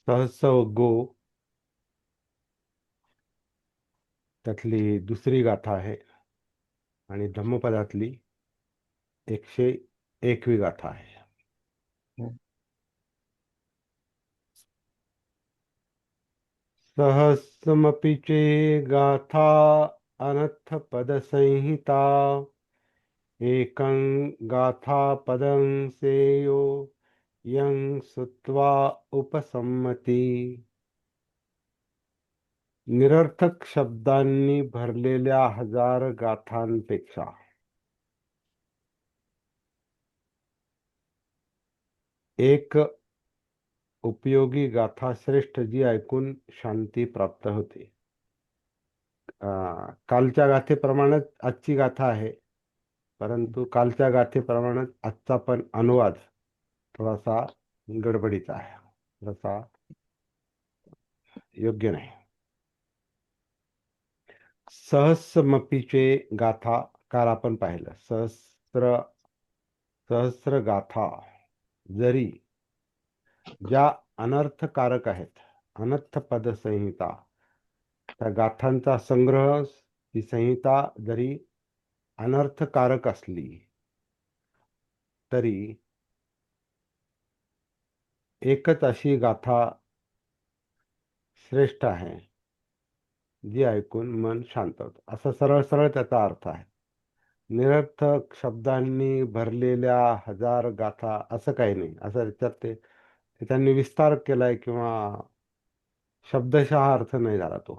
सहस्र गो त्यातली दुसरी गाथा आहे आणि धम्मपदातली 101वी गाथा आहे. सहस्रमपि गाथा अनर्थ पद संहिता एकं गाथा पदं सेयो यं सुत्वा उपसम्मती. निरर्थक शब्दांनी भरलेल्या हजार गाथांपेक्षा एक उपयोगी गाथा श्रेष्ठ, जी ऐकून शांती प्राप्त होते. कालच्या गाथेप्रमाणेच आजची गाथा आहे, परंतु कालच्या गाथेप्रमाणेच आजचा पण अनुवाद थोडासा गडबडीचा आहे, थोडासा योग्य नाही. सहस्रमपीचे गाथा काल आपण पाहिलं. सहस्र गाथा जरी ज्या अनर्थकारक आहेत, अनर्थ पद संहिता, त्या गाथांचा संग्रह, ही संहिता जरी अनर्थकारक असली तरी एकच अशी गाथा श्रेष्ठ आहे, जी ऐकून मन शांत होतं. असा सरळ सरळ त्याचा अर्थ आहे. निरर्थक शब्दांनी भरलेल्या हजार गाथा असं काही नाही. असं त्याच्यात ते त्यांनी विस्तार केलाय किंवा शब्दशः अर्थ नाही झाला तो.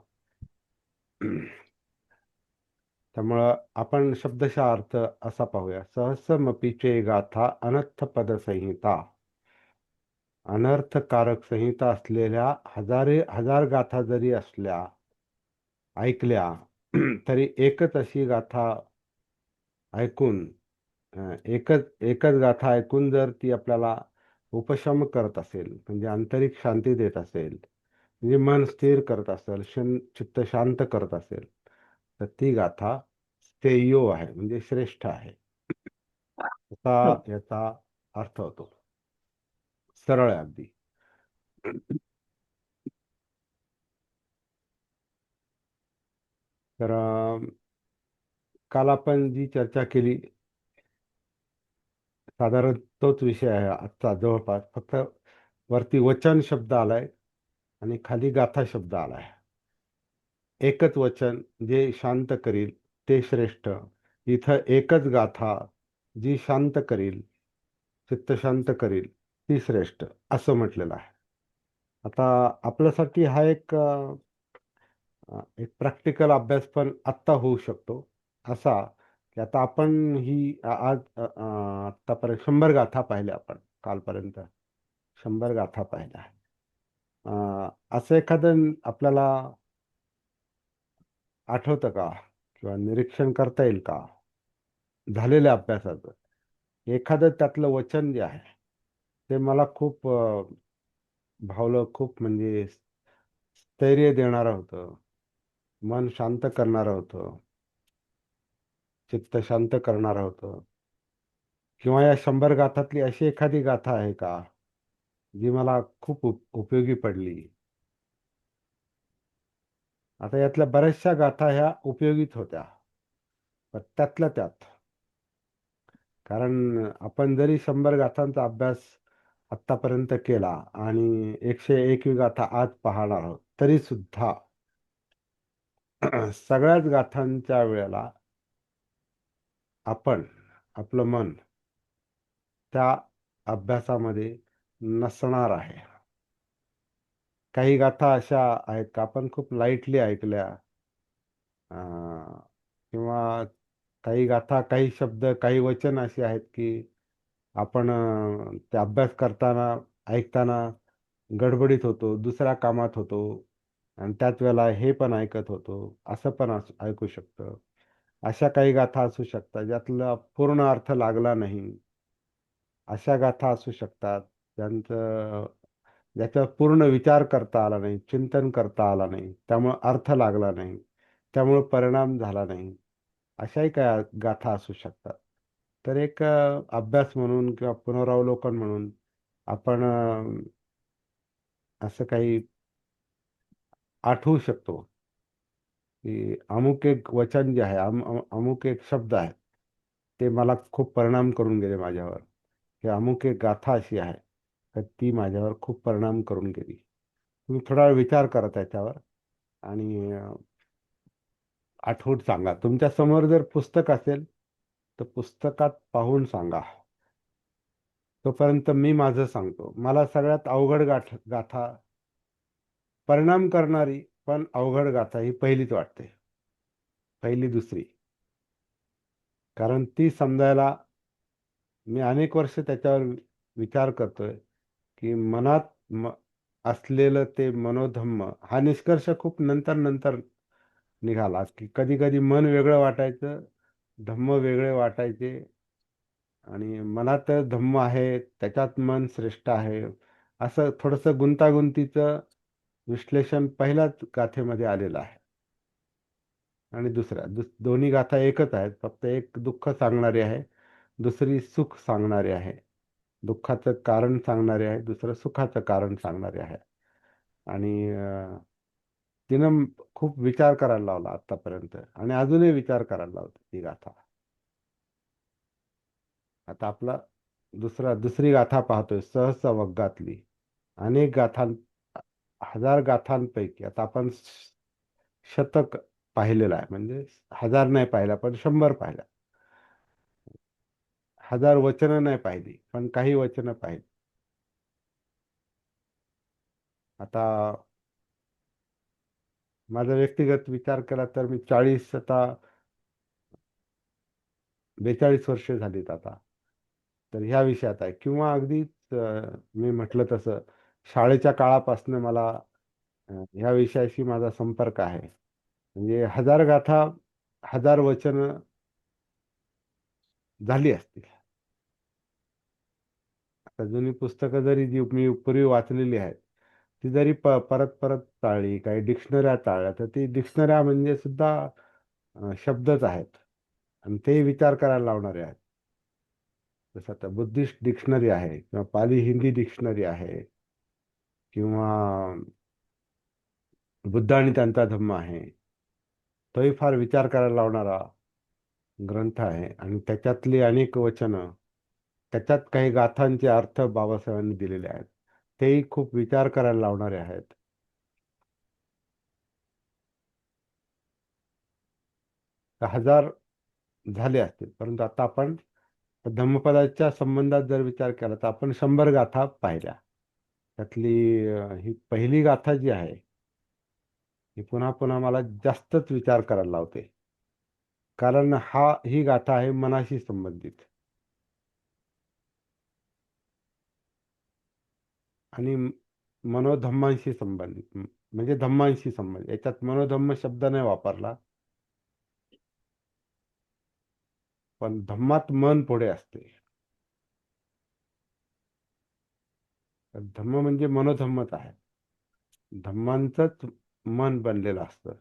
त्यामुळं आपण शब्दशः अर्थ असा पाहूया. सहस्रमपीचे गाथा अनर्थ पद संहिता. अनर्थकारक संहिता असलेल्या हजार गाथा जरी असल्या, ऐकल्या, तरी एकच अशी गाथा ऐकून एकच एकच गाथा ऐकून जर ती आपल्याला उपशम करत असेल, म्हणजे आंतरिक शांती देत असेल, म्हणजे मन स्थिर करत असेल, चित्त शांत करत असेल, तर ती गाथा स्थेयो आहे, म्हणजे श्रेष्ठ आहे, असा याचा अर्थ होतो. सरळ आहे अगदी. तर काल आपण जी चर्चा केली, साधारण तोच विषय आहे आजचा जवळपास. फक्त वरती वचन शब्द आलाय आणि खाली गाथा शब्द आलाय. एकच वचन जे शांत करील ते श्रेष्ठ. इथं एकच गाथा जी शांत करील, चित्त शांत करील, ती श्रेष्ठ, असं म्हटलेलं आहे. आता आपल्यासाठी हा एक प्रॅक्टिकल अभ्यास पण आत्ता होऊ शकतो, असा की आता आपण ही आज आत्तापर्यंत 100 गाथा पाहिल्या आपण कालपर्यंत. 100 गाथा पाहिल्या. असं एखादं आपल्याला आठवतं का, किंवा निरीक्षण करता येईल का झालेल्या अभ्यासाचं? एखादं त्यातलं वचन जे आहे ते मला खूप भावलं, खूप म्हणजे स्थैर्य देणारं होतं, मन शांत करणारं होतं, चित्त शांत करणारं होतं. किंवा या 100 गाथातली अशी एखादी गाथा आहे का, जी मला खूप उपयोगी पडली? आता यातल्या बऱ्याचशा गाथा ह्या उपयोगीच होत्या, पण त्यातल्या त्यात, कारण आपण जरी 100 गाथांचा अभ्यास आत्तापर्यंत केला आणि 101वी गाथा आज पाहणार आहोत, तरी सुद्धा सगळ्याच गाथांच्या वेळेला आपण आपलं मन त्या अभ्यासामध्ये नसणार आहे. काही गाथा अशा आहेत का आपण खूप लाईटली ऐकल्या, किंवा काही गाथा, काही शब्द, काही वचन अशी आहेत की आपण ते अभ्यास करताना, ऐकताना गडबडीत होतो, दुसऱ्या कामात होतो, आणि त्याच वेळेला हे पण ऐकत होतो, असं पण ऐकू शकतं. अशा काही गाथा असू शकतात ज्यातला पूर्ण अर्थ लागला नाही. अशा गाथा असू शकतात ज्याच्यावर पूर्ण विचार करता आला नाही, चिंतन करता आला नाही, त्यामुळं अर्थ लागला नाही, त्यामुळं परिणाम झाला नाही. अशाही काय गाथा असू शकतात. तर एक अभ्यास म्हणून किंवा पुनरावलोकन म्हणून आपण असं काही आठवू शकतो की अमुक एक वचन जे आहे, अमुक एक शब्द आहे, ते मला खूप परिणाम करून गेले माझ्यावर. की अमुक एक गाथा अशी आहे तर ती माझ्यावर खूप परिणाम करून गेली. तुम्ही थोडा वेळ विचार करा त्याच्यावर आणि आठवून सांगा. तुमच्या समोर जर पुस्तक असेल तर पुस्तकात पाहून सांगा. तोपर्यंत मी माझं सांगतो. मला सगळ्यात अवघड गाथा, परिणाम करणारी पण अवघड गाथा ही पहिलीच वाटते. पहिली दुसरी. कारण ती समजायला मी अनेक वर्ष त्याच्यावर विचार करतोय की मनात असलेलं ते मनोधम्म, हा निष्कर्ष खूप नंतर नंतर निघाला की कधी कधी मन वेगळं वाटायचं, धम्म वेगळे वाटायचे. आणि मनात धम्म आहे, त्याच्यात मन श्रेष्ठ आहे, असं थोडंसं गुंतागुंतीचं विश्लेषण पहिल्याच गाथेमध्ये आलेलं आहे. आणि दोन्ही गाथा एकच आहेत, फक्त एक दुःख सांगणारी आहे, दुसरी सुख सांगणारी आहे. दुःखाचं कारण सांगणारे आहे, दुसरं सुखाचं कारण सांगणारे आहे. आणि तिनं खूप विचार करायला लावला आतापर्यंत आणि अजूनही विचार करायला लावते ती गाथा. आता आपला दुसरी गाथा पाहतोय, सहसा वग्गातली. अनेक गाथां हजार गाथांपैकी आता आपण शतक पाहिलेलं आहे, म्हणजे हजार नाही पाहिला पण 100 पाहिला. हजार वचनं नाही पाहिली पण काही वचनं पाहिली. आता माझा व्यक्तिगत विचार केला तर मी 42 झालीत आता. तर ह्या विषयात आहे किंवा अगदीच मी म्हटलं तसं शाळेच्या काळापासून मला ह्या विषयाशी माझा संपर्क आहे. म्हणजे हजार गाथा, हजार वचन झाली असतील. आता जुनी पुस्तकं जरी जी मी पूर्वी वाचलेली आहेत, ती जरी परत परत चाळली, काही डिक्शनऱ्या चाळल्या, तर ती डिक्शनऱ्या म्हणजे सुद्धा शब्दच आहेत आणि ते विचार करायला लावणारे आहेत. जसं आता बुद्धिस्ट डिक्शनरी आहे किंवा पाली हिंदी डिक्शनरी आहे किंवा बुद्ध आणि त्यांचा धम्म आहे. तोही फार विचार करायला लावणारा ग्रंथ आहे आणि त्याच्यातली अनेक वचनं, त्याच्यात काही गाथांचे अर्थ बाबासाहेबांनी दिलेले आहेत, तेही खूप विचार करायला लावणारे आहेत. तर हजार झाले असतील, परंतु आता आपण धम्मपदाच्या संबंधात जर विचार केला तर आपण 100 गाथा पाहिल्या. त्यातली ही पहिली गाथा जी आहे, ही पुन्हा पुन्हा मला जास्तच विचार करायला लावते. कारण ही गाथा आहे मनाशी संबंधित आणि मनोधम्मांशी संबंधित, म्हणजे धम्मांशी संबंधित. याच्यात मनोधम्म शब्द नाही वापरला, पण धम्मात मन पुढे असते. तर धम्म म्हणजे मनोधम्मच आहे. धम्मांचंच मन बनलेलं असतं.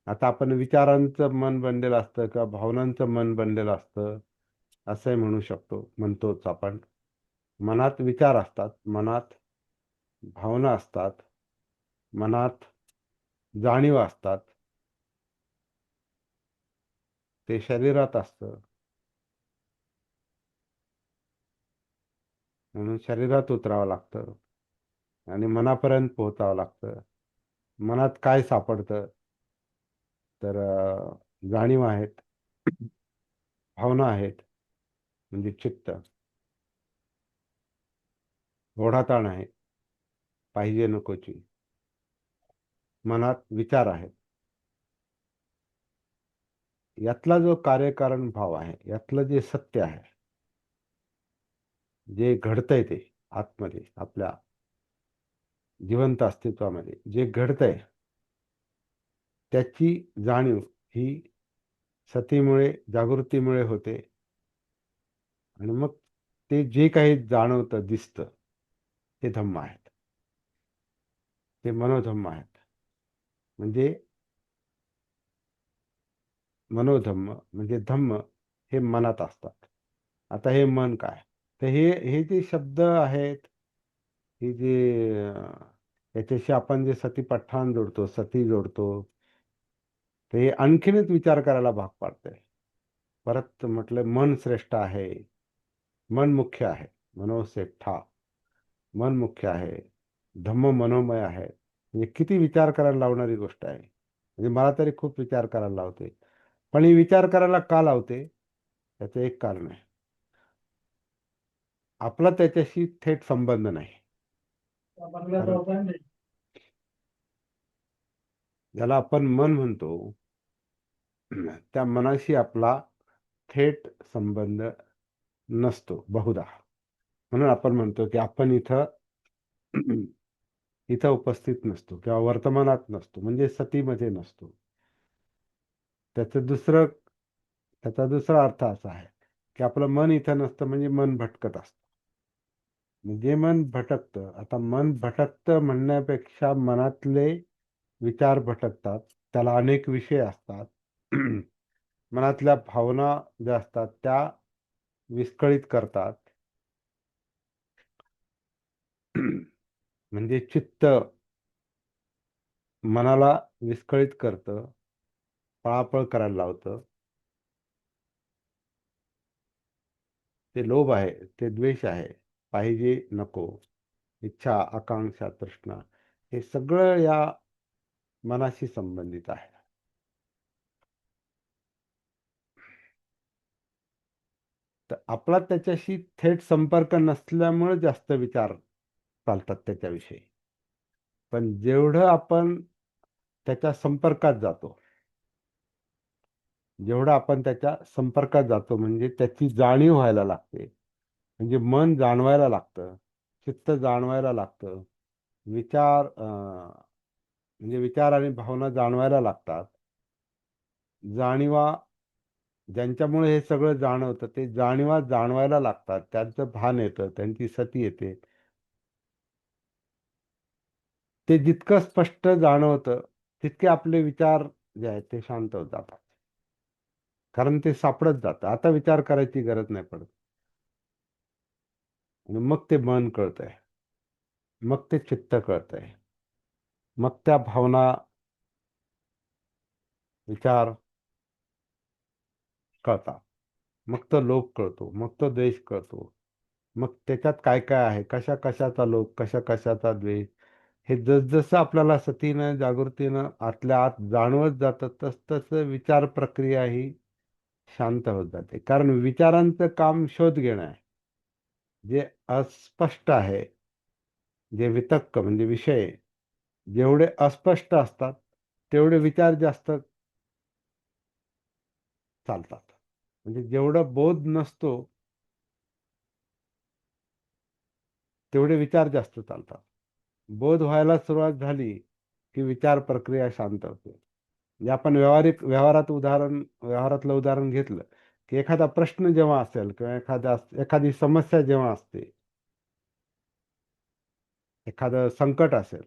आता आपण विचारांचं मन बनलेलं असतं किंवा भावनांचं मन बनलेलं असतं, असंही म्हणू शकतो, म्हणतोच आपण. मनात विचार असतात, मनात भावना असतात, मनात जाणीव असतात. ते शरीरात असतं, म्हणून शरीरात उतरावं लागतं आणि मनापर्यंत पोहोचावं लागतं. मनात काय सापडतं तर जाणीव आहेत, भावना आहेत, म्हणजे चित्त, ओढाताण आहे, पाहिजे नकोची. मनात विचार आहेत. यातला जो कार्यकारण भाव आहे, यातलं जे सत्य आहे, जे घडतंय ते आतमध्ये आपल्या जिवंत अस्तित्वामध्ये जे घडतंय, त्याची जाणीव ही सतीमुळे, जागृतीमुळे होते. आणि मग ते जे काही जाणवतं, दिसतं, ते धम्म आहेत. ते मनोधम्म आहेत. म्हणजे मनोधम्म म्हणजे धम्म हे मनात असतात. आता हे मन काय? तर हे हे जे शब्द आहेत, हे जे याच्याशी आपण जे सतीपट्ठाण जोडतो, सती जोडतो, ते आणखीनच विचार करायला भाग पाडतंय. परत म्हटलं मन श्रेष्ठ आहे, मन मुख्य आहे, मनोसेठा, मन मुख्य आहे, धम्म मनोमय आहे. म्हणजे किती विचार करायला लावणारी गोष्ट आहे. म्हणजे मला तरी खूप विचार करायला लावते. पण ही विचार करायला का लावते? त्याचं एक कारण आहे, आपला त्याच्याशी थेट संबंध नाही. कारण ज्याला आपण मन म्हणतो, त्या मनाशी आपला थेट संबंध नसतो बहुधा. म्हणून आपण म्हणतो की आपण इथं इथं उपस्थित नसतो किंवा वर्तमानात नसतो, म्हणजे सतीमध्ये नसतो. त्याचं दुसरं त्याचा दुसरा अर्थ असा आहे की आपलं मन इथं नसतं, म्हणजे मन भटकत असतं. म्हणजे मन भटकतं. आता मन भटकतं म्हणण्यापेक्षा मनातले विचार भटकतात. त्याला अनेक विषय असतात. मनातल्या भावना ज्या असतात त्या विस्कळीत करतात. म्हणजे चित्त मनाला विस्कळीत करतं, पळापळ करायला लावतं. ते लोभ आहे, ते द्वेष आहे, पाहिजे नको, इच्छा, आकांक्षा, तृष्णा, हे सगळं या मनाशी संबंधित आहे. तर आपला त्याच्याशी थेट संपर्क नसल्यामुळे जास्त विचार चालतात त्याच्याविषयी. पण जेवढं आपण त्याच्या संपर्कात जातो, जेवढं आपण त्याच्या संपर्कात जातो, म्हणजे त्याची जाणीव व्हायला लागते. म्हणजे मन जाणवायला लागतं, चित्त जाणवायला लागतं, विचार म्हणजे विचार आणि भावना जाणवायला लागतात. जाणीवा ज्यांच्यामुळे हे सगळं जाणवतं, ते जाणीवा जाणवायला लागतात, त्यांचं भान येतं, त्यांची सती येते. ते जितकं स्पष्ट जाणवतं, तितके आपले विचार जे आहेत ते शांत होत जातात. कारण ते सापडत जातं. आता विचार करायची गरज नाही पडत. आणि मग ते मन कळतंय, मग ते चित्त कळतंय, मग त्या भावना, विचार कळतात. मग तो लोभ कळतो, मग तो द्वेष कळतो. मग त्याच्यात काय काय आहे, कशा कशाचा लोभ, कशा कशाचा द्वेष, हे जसजसं आपल्याला सतीनं, जागृतीनं आतल्या आत जाणवत जातं, तसतसं विचार प्रक्रिया ही शांत होत जाते. कारण विचारांचं काम शोध घेणं आहे. जे अस्पष्ट आहे, जे वितक्क म्हणजे विषय जेवढे अस्पष्ट असतात, तेवढे विचार जास्त चालतात. म्हणजे जेवढं बोध नसतो, तेवढे विचार जास्त चालतात. बोध व्हायला सुरुवात झाली की विचार प्रक्रिया शांत होते. म्हणजे आपण व्यवहारातलं उदाहरण घेतलं की एखादा प्रश्न जेव्हा असेल किंवा एखादी समस्या जेव्हा असते, एखादं संकट असेल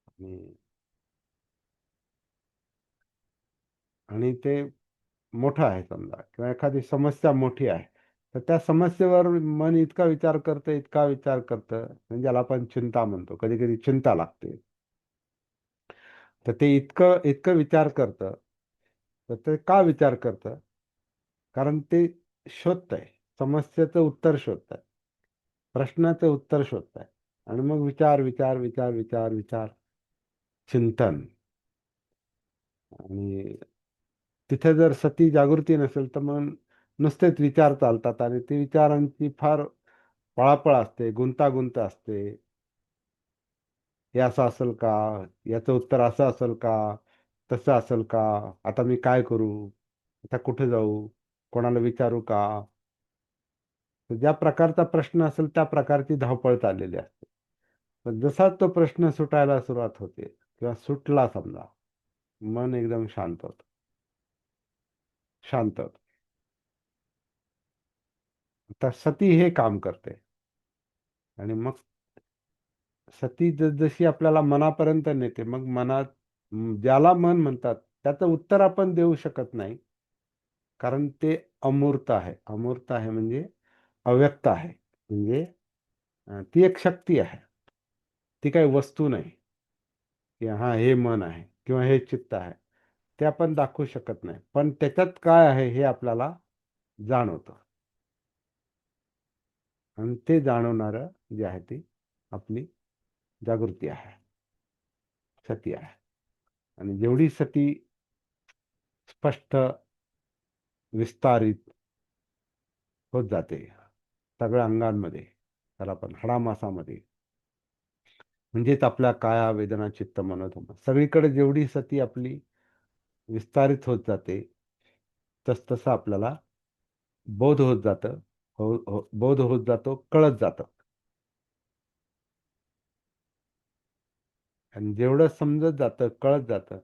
आणि आणि ते मोठं आहे समजा, किंवा एखादी समस्या मोठी आहे, तर त्या समस्येवर मन इतका विचार करतं, इतका विचार करतं, म्हणजे ज्याला आपण चिंता म्हणतो, कधी कधी चिंता लागते. तर ते इतकं इतकं विचार करतं. तर ते का विचार करतं? कारण ते शोधतंय, समस्येचं उत्तर शोधतंय, प्रश्नाचं उत्तर शोधतंय. आणि मग विचार विचार विचार विचार विचार, चिंतन. आणि तिथे जर सती जागृती नसेल तर मग नुसतेच विचार चालतात, आणि ती विचारांची फार पळापळ असते, गुंतागुंत असते. हे असं असेल का, याचं उत्तर असं असेल का, तसं असेल का, आता मी काय करू, आता कुठे जाऊ, कोणाला विचारू का. तर ज्या प्रकारचा प्रश्न असेल त्या प्रकारची धावपळ चाललेली असते. पण जसा तो प्रश्न सुटायला सुरुवात होते किंवा सुटला समजा, मन एकदम शांत होतं, शांत होतं. तर सती हे काम करते. आणि मग सती जशी आपल्याला मनापर्यंत नेते, मग मनात ज्याला मन म्हणतात त्याचं उत्तर आपण देऊ शकत नाही. कारण ते अमूर्त आहे. अमूर्त आहे म्हणजे अव्यक्त आहे. म्हणजे ती एक शक्ती आहे. ती काही वस्तू नाही की हा हे मन आहे किंवा हे चित्त आहे. ते आपण दाखवू शकत नाही, पण त्याच्यात काय आहे हे आपल्याला जाणवतं. आणि ते जाणवणारं जे आहे ती आपली जागृती आहे, सती आहे. आणि जेवढी सती स्पष्ट, विस्तारित होत जाते सगळ्या अंगांमध्ये, त्याला पण हाडामासामध्ये, म्हणजेच आपल्या काया वेदना चित्त मनोधर्म सगळीकडे जेवढी सती आपली विस्तारित होत जाते, तसतसं आपल्याला बोध होत जातं, बोध होत जातो, कळत जातं. आणि जेवढं समजत जातं, कळत जातं,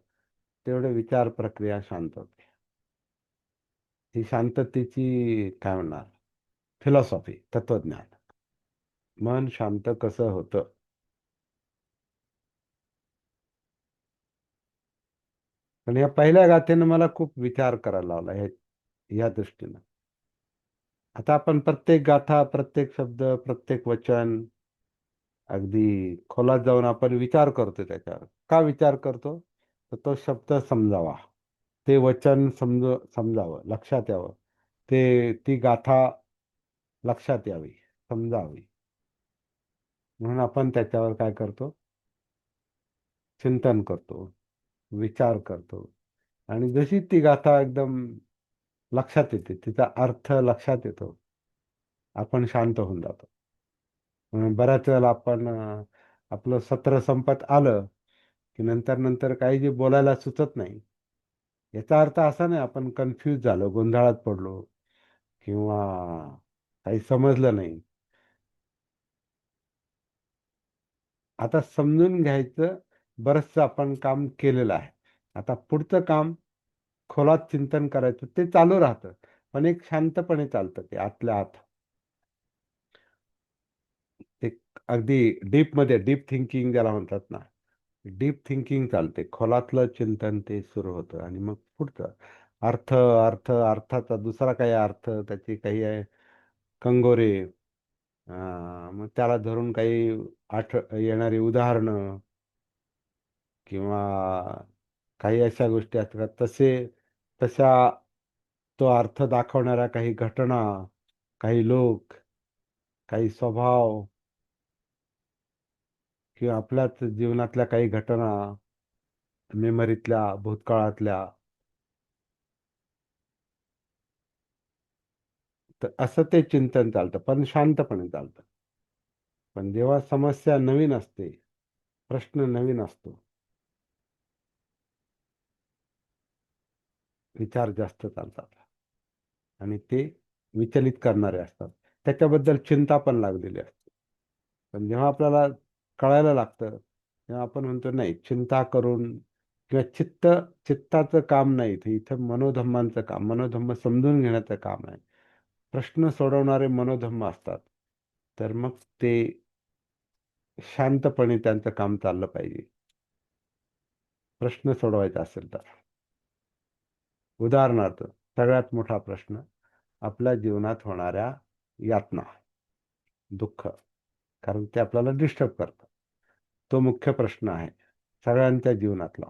तेवढं विचार प्रक्रिया शांत होते. ही शांततेची काय म्हणणार, फिलॉसॉफी, तत्वज्ञान. मन शांत कसं होतं. पण या पहिल्या गाथेनं मला खूप विचार करायला लावला या दृष्टीनं. आता आपण प्रत्येक गाथा, प्रत्येक शब्द, प्रत्येक वचन अगदी खोलात जाऊन आपण विचार करतो त्याच्यावर. का विचार करतो? तर तो शब्द समजावा, ते वचन समजावं, लक्षात यावं, ती गाथा लक्षात यावी, समजावी. म्हणून आपण त्याच्यावर काय करतो? चिंतन करतो, विचार करतो. आणि जशी ती गाथा एकदम लक्षात येते, तिचा अर्थ लक्षात येतो, आपण शांत होऊन जातो. म्हणून बऱ्याच वेळेला आपण आपलं सत्र संपत आलं की नंतर नंतर काही जे बोलायला सुचत नाही. याचा अर्थ असा नाही आपण कन्फ्यूज झालो, गोंधळात पडलो किंवा काही समजलं नाही. आता समजून घ्यायचं बरंचसं आपण काम केलेलं आहे. आता पुढचं काम खोलात चिंतन करायचं ते चालू राहतं, पण एक शांतपणे चालतं ते आतल्या आत. ते अगदी डीपमध्ये, डीप थिंकिंग ज्याला म्हणतात ना, डीप थिंकिंग चालते. खोलातलं चिंतन ते सुरू होतं आणि मग पुढचं अर्थाचा दुसरा काही अर्थ, त्याची काही आहे कंगोरे, मग त्याला धरून काही येणारी उदाहरणं किंवा काही अशा गोष्टी असतात, तशा तो अर्थ दाखवणाऱ्या काही घटना, काही लोक, काही स्वभाव किंवा आपल्याच जीवनातल्या काही घटना, मेमरीतल्या, भूतकाळातल्या. तर असं ते चिंतन चालतं, पण शांतपणे चालतं. पण जेव्हा समस्या नवीन असते, प्रश्न नवीन असतो, विचार जास्त चालतात आणि ते विचलित करणारे असतात. त्याच्याबद्दल चिंता पण लागलेली असते. पण जेव्हा आपल्याला कळायला लागतं, तेव्हा आपण म्हणतो नाही, चिंता करून किंवा चित्ताचं काम नाही, ते इथं मनोधम्मांचं काम, मनोधम्म समजून घेण्याचं काम आहे. प्रश्न सोडवणारे मनोधम्म असतात. तर मग ते शांतपणे त्यांचं काम चाललं पाहिजे. प्रश्न सोडवायचा असेल तर. उदाहरणार्थ, सगळ्यात मोठा प्रश्न आपल्या जीवनात होणाऱ्या यातना, दुःख, कारण ते आपल्याला डिस्टर्ब करतं. तो मुख्य प्रश्न आहे सगळ्यांच्या जीवनातला.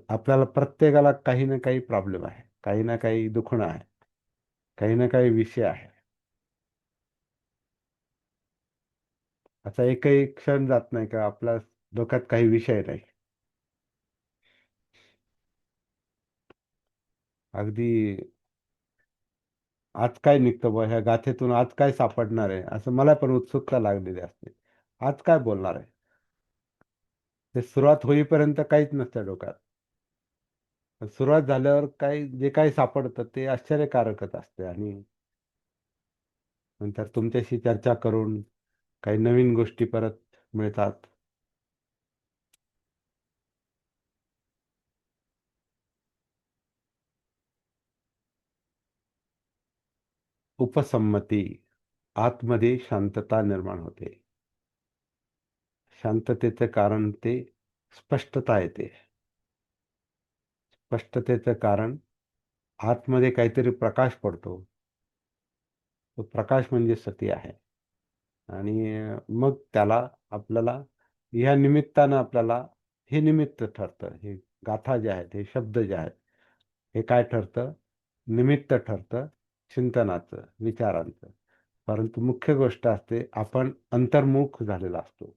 आपल्याला प्रत्येकाला काही ना काही प्रॉब्लेम आहे, काही ना काही दुखणं आहे, काही ना काही विषय आहे. असा एकही क्षण जात नाही का आपल्या डोक्यात काही विषय नाही. अगदी आज काय निघतं बा ह्या गाथेतून, आज काय सापडणार आहे, असं मला पण उत्सुकता लागलेली असते. आज काय बोलणार आहे, ते सुरुवात होईपर्यंत काहीच नसतं डोक्यात. पण सुरुवात झाल्यावर जे काही सापडतं ते आश्चर्यकारकच असते. आणि नंतर तुमच्याशी चर्चा करून काही नवीन गोष्टी परत मिळतात. उपसंमती, आतमध्ये शांतता निर्माण होते. शांततेचं कारण ते स्पष्टता येते. स्पष्टतेचं कारण आतमध्ये काहीतरी प्रकाश पडतो. तो प्रकाश म्हणजे सती आहे. आणि मग त्याला आपल्याला ह्या निमित्तानं आपल्याला हे निमित्त ठरतं. हे गाथा जे आहेत, हे शब्द जे आहेत, हे काय ठरतं? निमित्त ठरतं चिंतनाचं, विचारांचं. परंतु मुख्य गोष्ट असते, आपण अंतर्मुख झालेला असतो.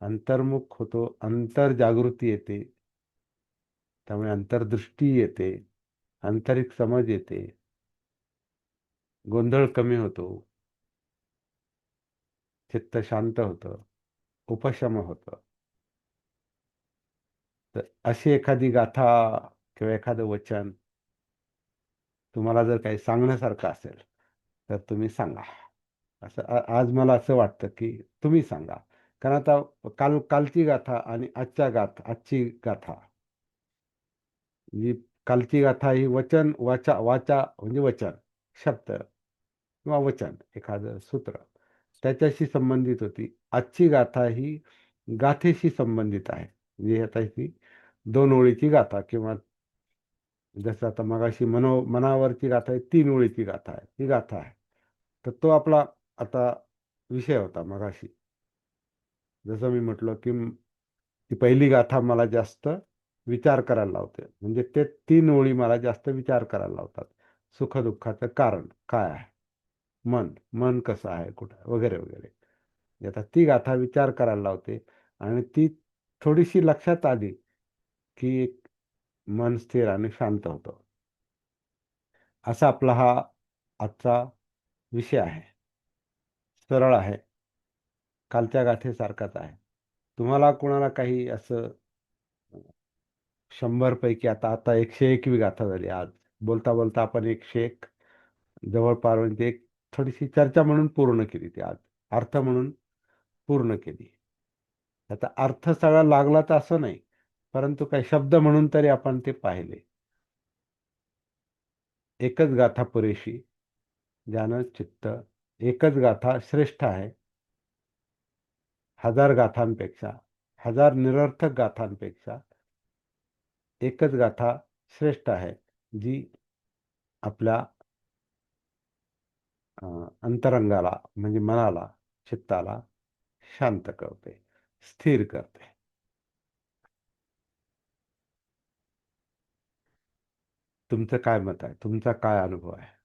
अंतर्मुख होतो, अंतर्जागृती येते, त्यामुळे अंतर्दृष्टी येते, आंतरिक समज येते, गोंधळ कमी होतो, चित्त शांत होतं, उपशम होतं. तर अशी एखादी गाथा किंवा एखादं वचन तुम्हाला जर काही सांगण्यासारखं असेल, तर तुम्ही सांगा. असं आज मला असं वाटतं, की तुम्ही सांगा. कारण आता कालची गाथा आणि आजची गाथा, जी कालची गाथा ही वचन, वाचा म्हणजे वचन, शब्द किंवा वचन, एखादं सूत्र त्याच्याशी संबंधित होती. आजची गाथा ही गाथेशी संबंधित आहे. म्हणजे आता ही 2 ओळीची गाथा किंवा जसं आता मगाशी मनावरची गाथा आहे, 3 ओळीची गाथा आहे. ही गाथा आहे. तर तो आपला आता विषय होता मगाशी. जसं मी म्हटलं, की ती पहिली गाथा मला जास्त विचार करायला लावते. म्हणजे ते 3 ओळी मला जास्त विचार करायला लावतात. सुख-दुःखाचं कारण काय आहे? मन कसं आहे, कुठं आहे? वगैरे, वगैरे. आता ती गाथा विचार करायला लावते आणि ती थोडीशी लक्षात आली, की मन स्थिर आणि शांत होतं. असा आपला हा आजचा विषय आहे. सरळ आहे. कालच्या गाथेसारखाच आहे. तुम्हाला कोणाला काही असं 100 पैकी आता आता 101वी गाथा झाली आज. बोलता-बोलता आपण 101 जवळपास म्हणजे एक थोडीशी चर्चा म्हणून पूर्ण केली ती आज. अर्थ म्हणून पूर्ण केली. त्याचा अर्थ सगळा लागला तर असं नाही. परंतु काही शब्द म्हणून तरी आपण ते पाहिले. एकच गाथा पुरेशी, ज्यानं चित्त एकच गाथा श्रेष्ठ आहे. 1000 गाथांपेक्षा, 1000 निरर्थक गाथांपेक्षा एकच गाथा श्रेष्ठ आहे, जी आपल्या अंतरंगाला म्हणजे मनाला, चित्ताला शांत करते, स्थिर करते. तुमचं काय मत आहे? तुमचा काय अनुभव आहे?